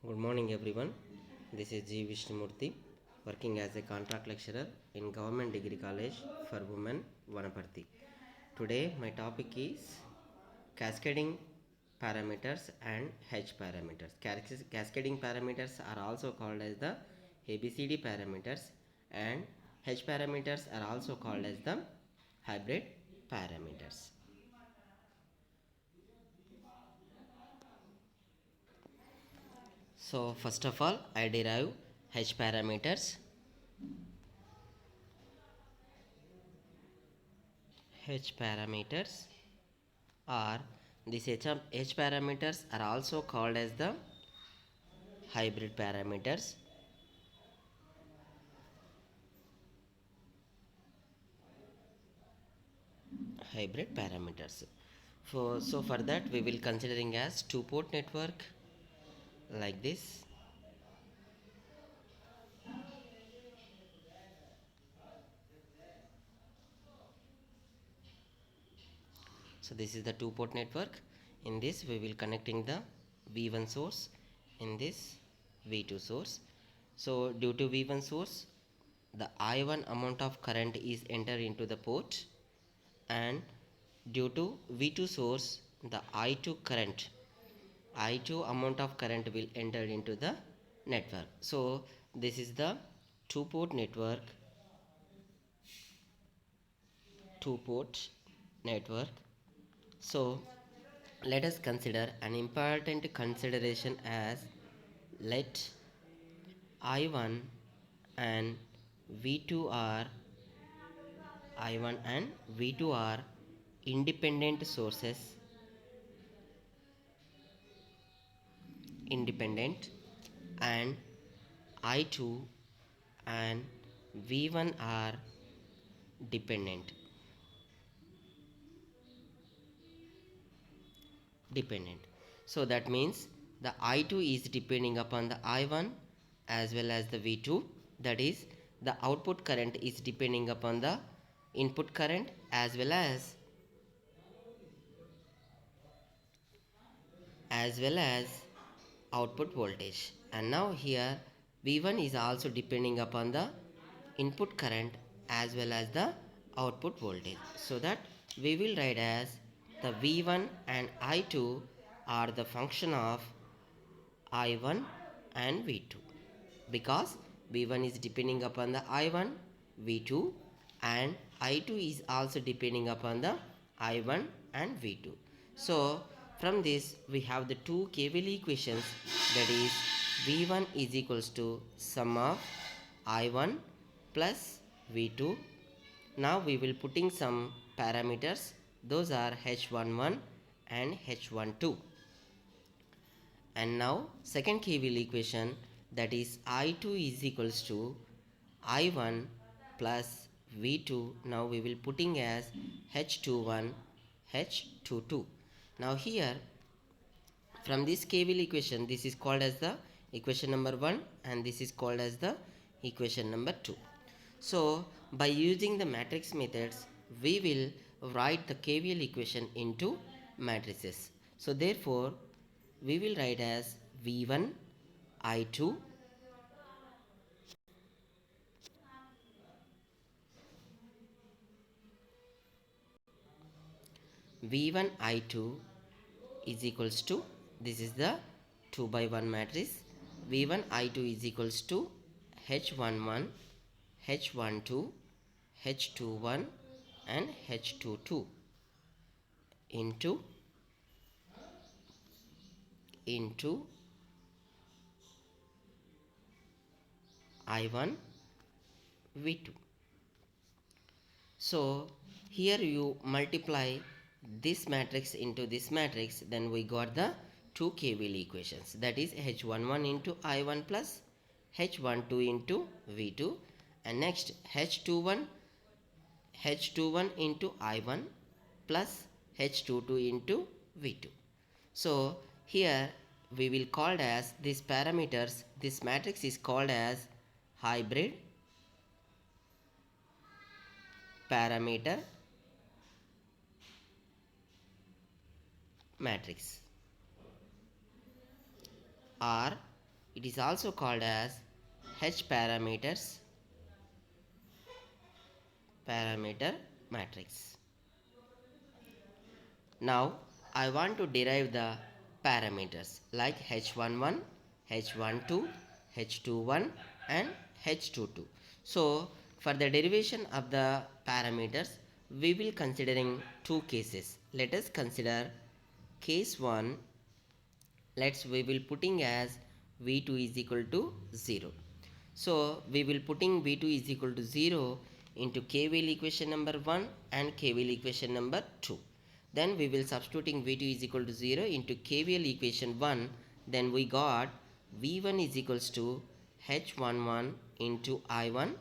Good morning everyone. This is G. Vishnumurthy, working as a contract lecturer in Government Degree College for Women, Vanaparthi. Today my topic is cascading parameters and H parameters. Cascading parameters are also called as the ABCD parameters, and H parameters are also called as the hybrid parameters. So first of all, I derive H parameters. H parameters are these H parameters are also called as the hybrid parameters. Hybrid parameters. So for that we will considering as two-port network like this. So this is the two-port network. In this we will connecting the V1 source, in this V2 source. So due to V1 source, the I1 amount of current is enter into the port, and due to V2 source, the I2 amount of current will enter into the network. So this is the two-port network. Two-port network. So let us consider an important consideration as let I1 and V2 are I1 and V2 are independent sources, independent, and I2 and V1 are dependent, so that means the I2 is depending upon the I1 as well as the V2, that is the output current is depending upon the input current as well as output voltage. And now here V1 is also depending upon the input current as well as the output voltage, so that we will write as the V1 and I2 are the function of I1 and V2, because V1 is depending upon the I1, V2, and I2 is also depending upon the I1 and V2. So from this we have the two KVL equations, that is V1 is equals to sum of I1 plus V2. Now we will putting some parameters, those are H11 and H12. And now second KVL equation, that is I2 is equals to I1 plus V2. Now we will putting as H21 H22. Now here from this KVL equation, this is called as the equation number 1 and this is called as the equation number 2. So by using the matrix methods, we will write the KVL equation into matrices. So therefore we will write as V1 I2 V1 I2 is equals to, this is the 2 by 1 matrix. V1 I2 is equals to H11 H12 H21 and H22 into I1 V2. So here you multiply this matrix into this matrix, then we got the two KVL equations, that is H11 into I1 plus H12 into V2, and next H21 into I1 plus H22 into V2. So here we will call as these parameters, this matrix is called as hybrid parameter matrix, or It is also called as H parameter matrix. Now I want to derive the parameters like H11, H12, H21 and H22. So for the derivation of the parameters, we will considering two cases. Let us consider case 1. We will putting as V2 is equal to 0. So we will putting V2 is equal to 0 into KVL equation number 1 and KVL equation number 2. Then we will substituting V2 is equal to 0 into KVL equation 1. Then we got V1 is equals to H11 into I1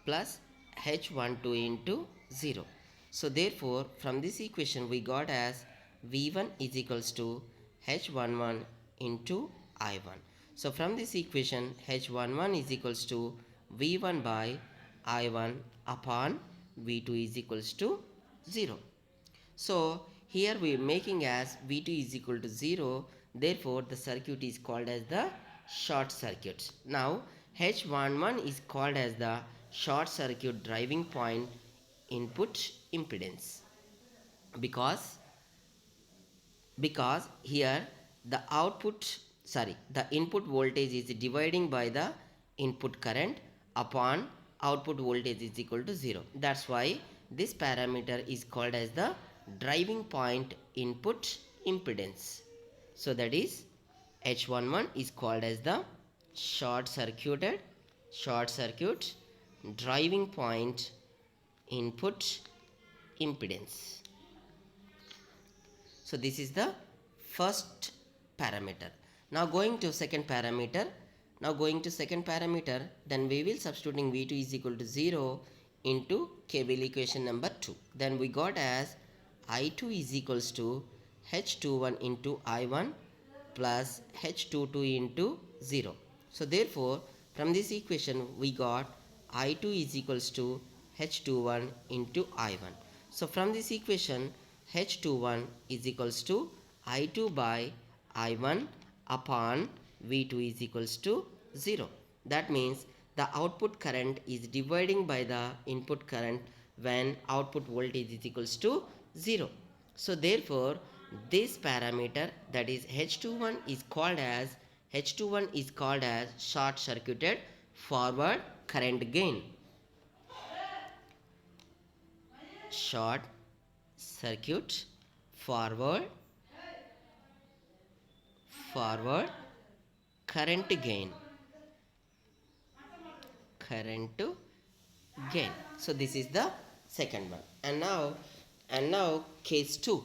plus H12 into 0. So therefore from this equation we got as V1 is equals to H11 into I1. So from this equation H11 is equals to V1 by I1 upon V2 is equals to 0. So here we are making as V2 is equal to 0. Therefore the circuit is called as the short circuit. Now H11 is called as the short circuit driving point input impedance because here the input voltage is dividing by the input current upon output voltage is equal to 0. That's why this parameter is called as the driving point input impedance. So that is H11 is called as the short circuit driving point input impedance. So this is the first parameter. Now going to second parameter. Then we will substituting V2 is equal to 0 into KVL equation number 2. Then we got as I2 is equals to H21 into I1 plus H22 into 0. So therefore from this equation we got I2 is equals to H21 into I1. So from this equation H21 is equals to I2 by I1 upon V2 is equals to 0. That means the output current is dividing by the input current when output voltage is equals to 0. So therefore this parameter, that is H21 is called as short circuited forward current gain. Short circuit forward current gain. So this is the second one. And now case 2.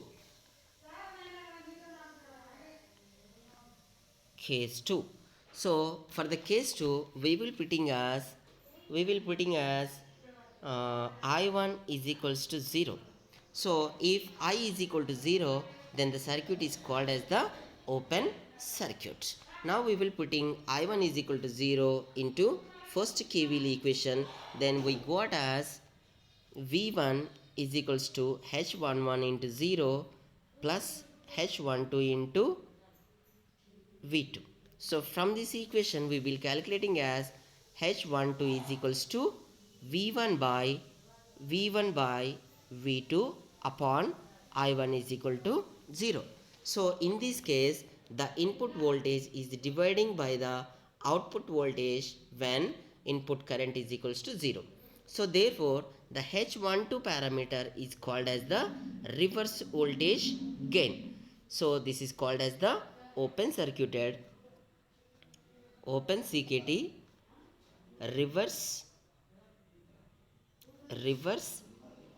So for the case 2 we will putting as I1 is equals to 0. So if I is equal to 0, then the circuit is called as the open circuit. Now we will putting I1 is equal to 0 into first KVL equation. Then we got as V1 is equals to H11 into 0 plus H12 into V2. So from this equation we will calculating as H12 is equals to V1 by V2 upon I1 is equal to 0. So in this case the input voltage is dividing by the output voltage when input current is equals to 0. So therefore the H12 parameter is called as the reverse voltage gain. So this is called as the open CKT reverse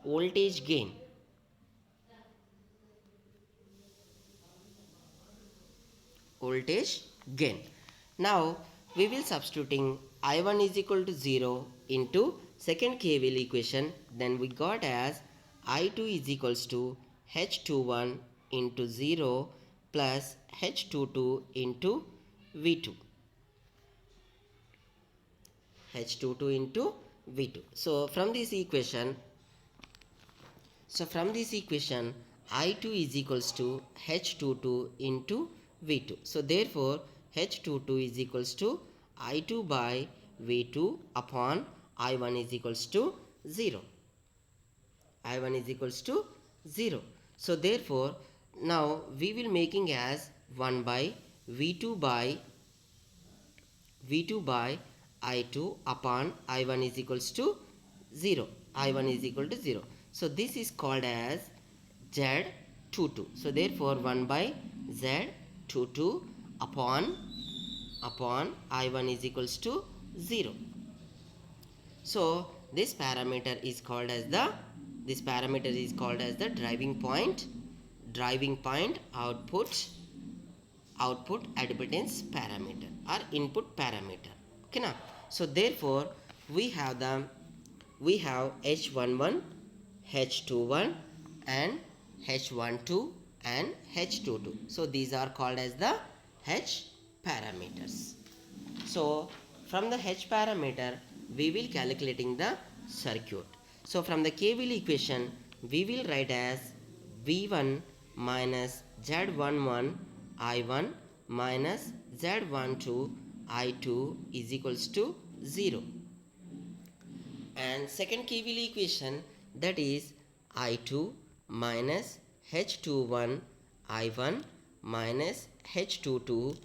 voltage gain. Now we will substituting I1 is equal to 0 into second KVL equation. Then we got as I2 is equals to H21 into 0 plus H22 into V2. So from this equation I2 is equals to H22 into V2. So therefore H22 is equals to I2 by V2 upon I1 is equals to 0. I1 is equals to 0. So therefore now we will making as 1 by V2 by I2 upon I1 is equals to 0. I1 is equal to 0. So this is called as Z22. So therefore 1 by Z22 upon I1 is equals to 0. So this parameter is called as the driving point output admittance parameter or input parameter. Okay now. So therefore we have H11, H21 and H12 and H22. So these are called as the H parameters. So from the H parameter we will calculating the circuit. So from the KVL equation we will write as V1 minus Z11 I1 minus Z12 I2 is equals to 0. And second KVL equation, that is I2 minus H21 I1 minus H22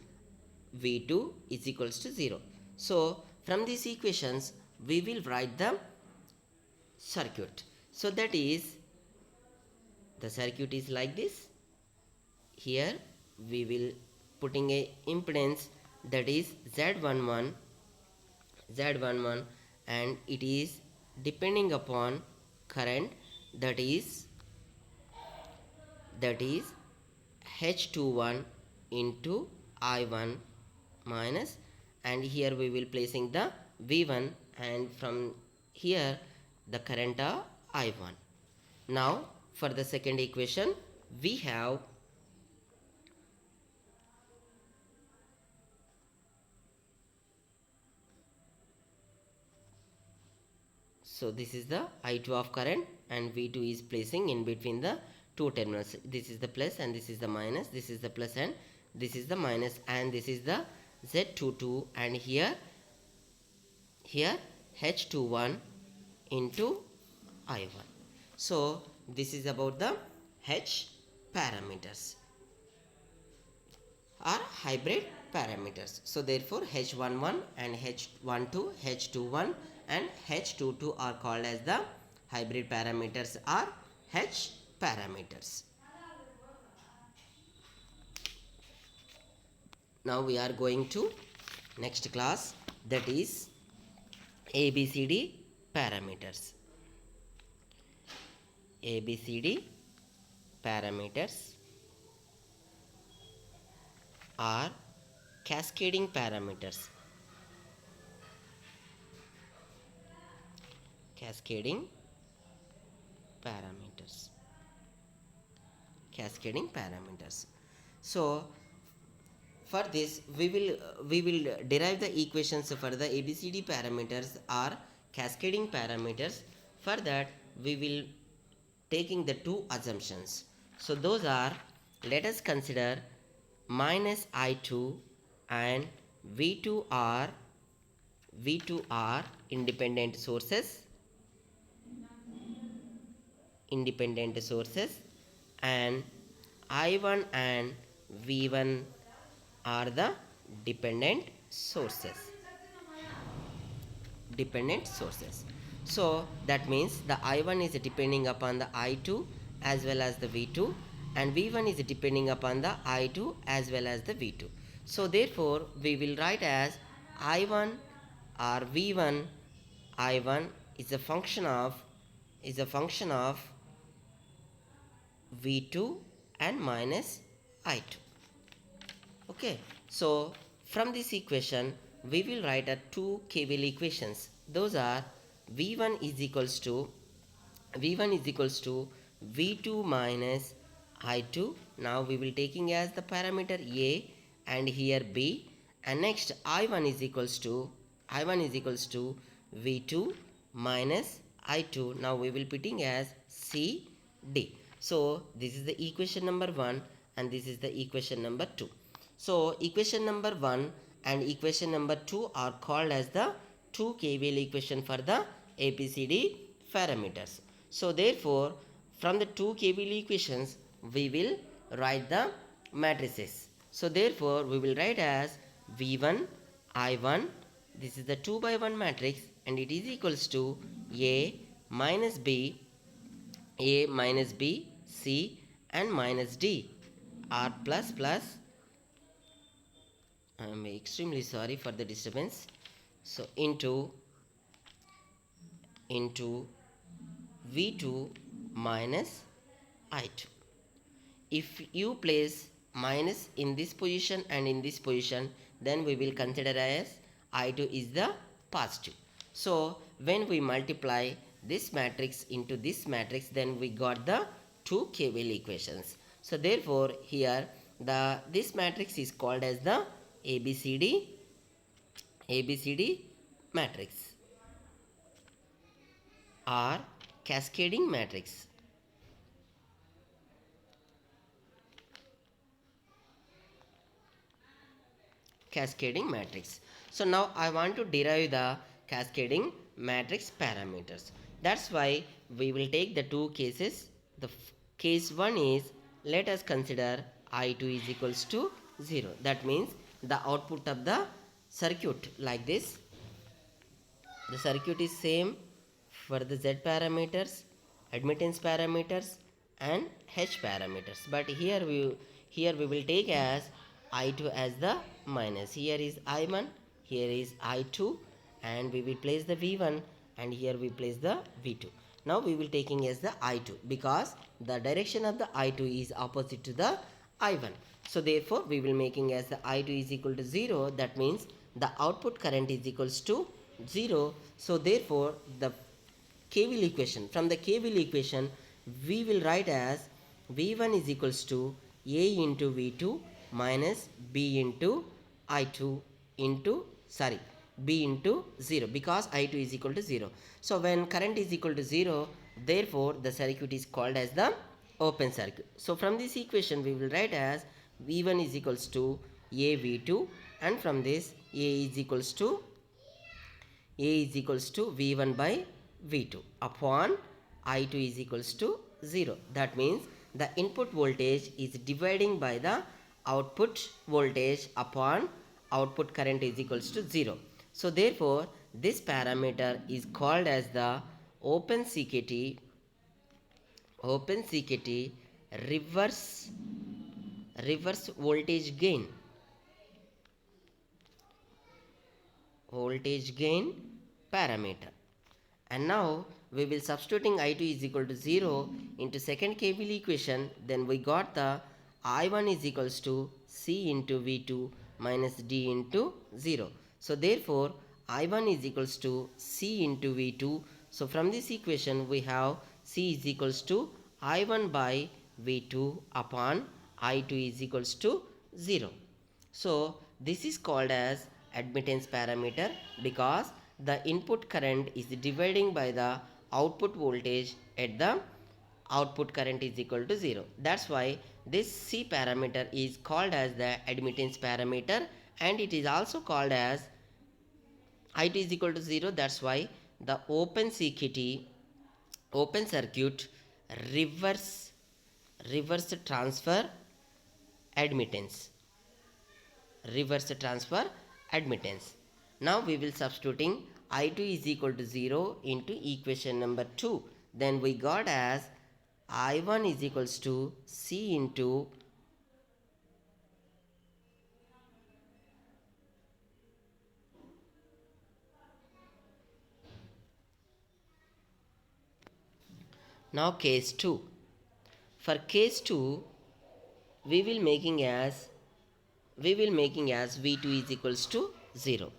V2 is equals to 0. So from these equations we will write the circuit. So that is, the circuit is like this. Here we will putting a impedance, that is Z11 and it is depending upon current, that is H21 into I1 minus, and here we will placing the V1 and from here the current of I1. Now for the second equation we have so this is the I2 of current and V2 is placing in between the two terminals. This is the plus and this is the minus, this is the plus and this is the minus, and this is the Z22 and here H21 into I1. So this is about the H parameters are hybrid parameters. So therefore H11 and H12, H21 and H22 are called as the hybrid parameters or H parameters. Now we are going to next class, that is ABCD parameters. ABCD parameters are cascading parameters. Cascading parameters. So for this we will derive the equations for the ABCD parameters or cascading parameters. For that we will taking the two assumptions. So those are, let us consider minus I2 and V2 are independent sources and I1 and V1 are the dependent sources. So that means the I1 is depending upon the I2 as well as the V2, and V1 is depending upon the I2 as well as the V2. So therefore we will write as I1 or V1. I1 is a function of V2 and minus I2. Okay, so from this equation we will write a two KVL equations. Those are V1 is equals to V2 minus I2. Now we will taking as the parameter A and here B, and next I1 is equals to V2 minus I2. Now we will putting as C, D. So this is the equation number 1 and this is the equation number 2. So equation number 1 and equation number 2 are called as the 2 KVL equation for the ABCD parameters. So therefore from the 2 KVL equations we will write the matrices. So therefore we will write as V1 I1, this is the 2 by 1 matrix and it is equals to A minus B, A minus B, C and minus D R plus plus. I am extremely sorry for the disturbance. So into V2 minus I2. If you place minus in this position and in this position, then we will consider as I2 is the positive. So when we multiply this matrix into this matrix, then we got the 2 KVL equations. So therefore here this matrix is called as the ABCD matrix or cascading matrix. Cascading matrix. So now I want to derive the cascading matrix parameters. That's why we will take the two cases. The case 1 is, let us consider I2 is equals to 0. That means the output of the circuit like this. The circuit is same for the Z parameters, admittance parameters and H parameters. But here we will take as I2 as the minus. Here is I1, here is I2 and we will place the V1 and here we place the V2. Now we will taking as the I2 because the direction of the I2 is opposite to the I1. So therefore we will making as the I2 is equal to 0. That means the output current is equals to 0. So therefore the KVL equation, from the KVL equation we will write as V1 is equals to A into V2 minus B into I2 into B into 0 because I2 is equal to 0. So when current is equal to 0, therefore the circuit is called as the open circuit. So from this equation we will write as V1 is equals to A V2 and from this A is equals to V1 by V2 upon I2 is equals to 0. That means the input voltage is dividing by the output voltage upon output current is equals to 0. So therefore this parameter is called as the open CKT reverse voltage gain parameter. And now we will substituting I2 is equal to 0 into second KVL equation. Then we got the I1 is equals to C into V2 minus D into 0. So therefore I1 is equals to C into V2. So from this equation we have C is equals to I1 by V2 upon I2 is equals to 0. So this is called as admittance parameter because the input current is dividing by the output voltage at the output current is equal to 0. That's why this C parameter is called as the admittance parameter and it is also called as I2 is equal to 0. That's why the open circuit reverse transfer admittance. Now we will substituting I2 is equal to 0 into equation number 2. Then we got as I1 is equals to C into now case 2. For case 2 we will making as V2 is equals to 0.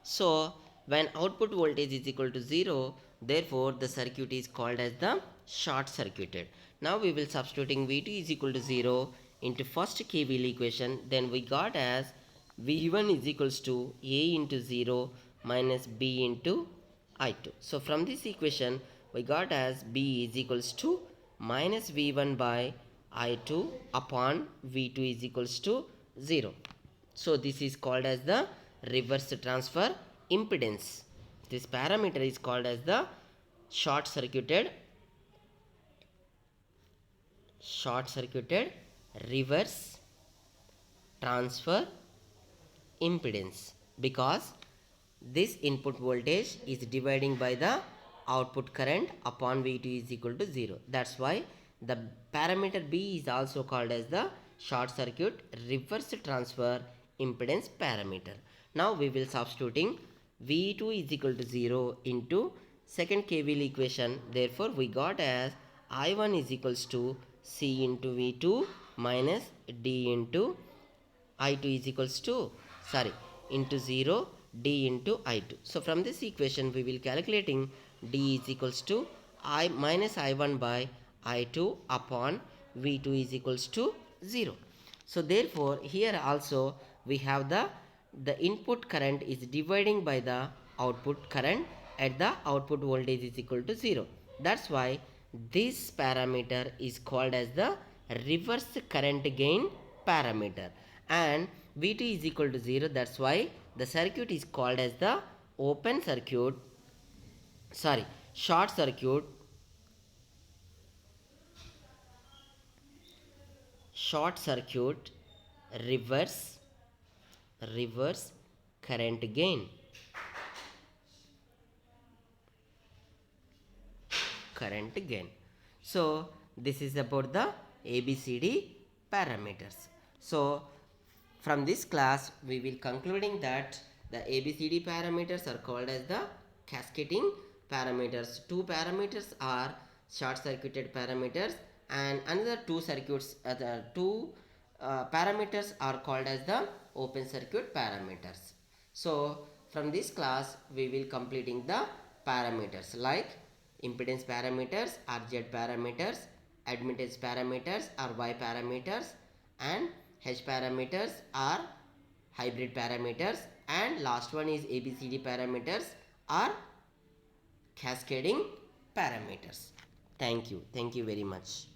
So when output voltage is equal to 0, therefore the circuit is called as the short circuited. Now we will substituting V2 is equal to 0 into first KVL equation. Then we got as V1 is equals to A into 0 minus B into I2. So from this equation we got as B is equals to minus V1 by I2 upon V2 is equals to 0. So this is called as the reverse transfer impedance. This parameter is called as the short circuited reverse transfer impedance, because this input voltage is dividing by the output current upon V2 is equal to 0. That's why the parameter B is also called as the short circuit reverse transfer impedance parameter. Now we will substituting V2 is equal to 0 into second KVL equation. Therefore we got as I1 is equals to C into V2 minus D into I2 is equals to, into 0 D into I2. So from this equation we will calculating D is equals to I minus I1 by I2 upon V2 is equals to 0. So therefore here also we have the input current is dividing by the output current at the output voltage is equal to 0. That's why this parameter is called as the reverse current gain parameter, and V2 is equal to 0. That's why the circuit is called as the open circuit, short circuit reverse current gain. So this is about the ABCD parameters. So from this class we will concluding that the ABCD parameters are called as the cascading parameters. Two parameters are short circuited parameters, and another two parameters are called as the open circuit parameters. So from this class we will completing the parameters like impedance parameters are Z parameters, admittance parameters are Y parameters, and H parameters are hybrid parameters, and last one is ABCD parameters are cascading parameters. Thank you very much.